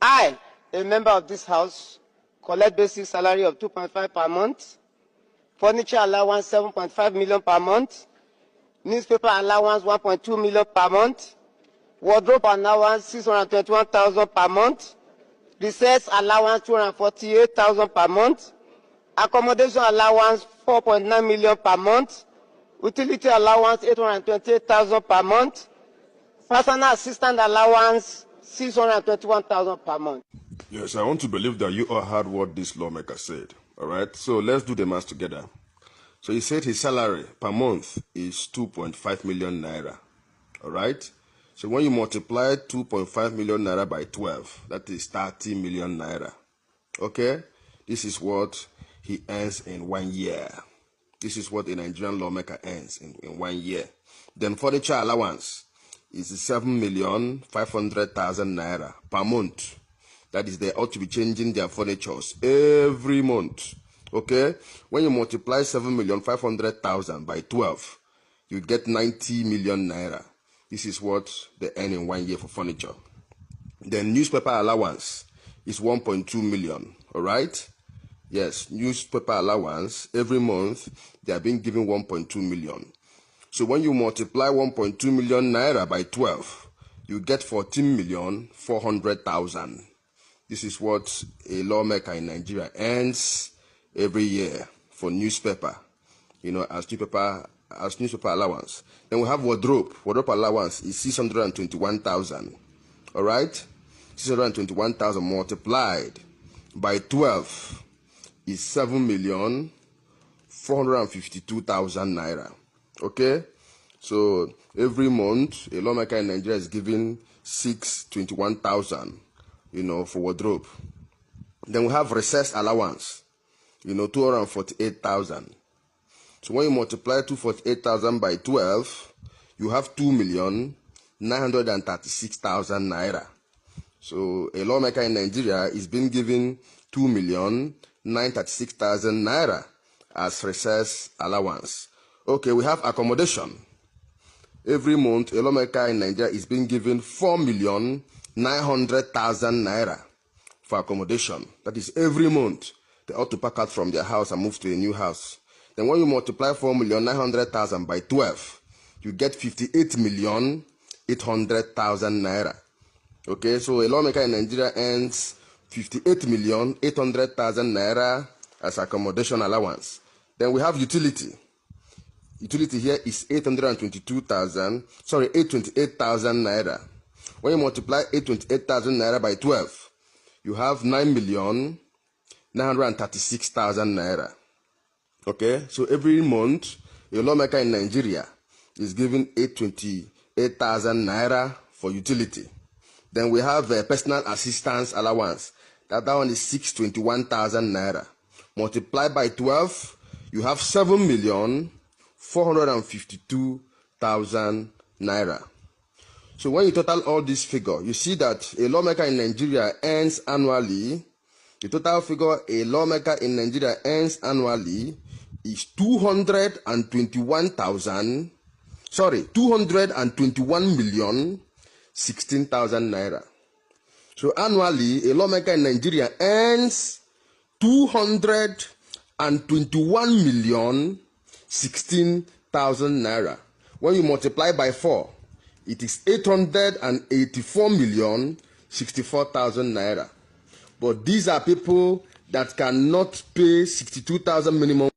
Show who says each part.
Speaker 1: I, a member of this house, collect basic salary of 2.5 per month, furniture allowance 7.5 million per month, newspaper allowance 1.2 million per month, wardrobe allowance 621,000 per month, recess allowance 248,000 per month, accommodation allowance 4.9 million per month, utility allowance 828,000 per month, personal assistant allowance 621,000 per month.
Speaker 2: Yes, I want to believe that you all heard what this lawmaker said. All right, so let's do the math together. So he said his salary per month is 2.5 million naira. All right, so when you multiply 2.5 million naira by 12, that is 30 million naira. Okay, this is what he earns in 1 year. This is what a Nigerian lawmaker earns in 1 year. Then furniture allowance is 7,500,000 naira per month. That is, they ought to be changing their furnitures every month. Okay, when you multiply 7,500,000 by 12, you get 90 million naira. This is what they earn in 1 year for furniture. Then newspaper allowance is 1.2 million. All right, yes, newspaper allowance every month they are being given 1.2 million. So when you multiply 1.2 million naira by 12, you get 14,400,000. This is what a lawmaker in Nigeria earns every year for newspaper, as newspaper allowance. Then we have wardrobe. Wardrobe allowance is 621,000. All right, 621,000 multiplied by 12 is 7,452,000 naira. Okay, so every month a lawmaker in Nigeria is giving 621,000, for wardrobe. Then we have recess allowance, 248,000. So when you multiply 248,000 by 12, you have 2,936,000 naira. So a lawmaker in Nigeria is being given 2,936,000 naira as recess allowance. Okay, we have accommodation. Every month, a lawmaker in Nigeria is being given 4,900,000 naira for accommodation. That is, every month, they ought to pack out from their house and move to a new house. Then when you multiply 4,900,000 by 12, you get 58,800,000 naira. Okay, so a lawmaker in Nigeria earns 58,800,000 naira as accommodation allowance. Then we have utility. Utility here is 828,000 naira. When you multiply 828,000 naira by 12, you have 9,936,000 naira. Okay, so every month, a lawmaker in Nigeria is given 828,000 naira for utility. Then we have a personal assistance allowance. That one is 621,000 naira. Multiplied by 12, you have 7,452,000 naira. So when you total all this figure, you see that a lawmaker in Nigeria earns annually, the total figure a lawmaker in Nigeria earns annually is 221,016,000 naira. So annually, a lawmaker in Nigeria earns 221,016,000 naira. When you multiply by 4, it is 884,064,000 naira. But these are people that cannot pay 62,000 minimum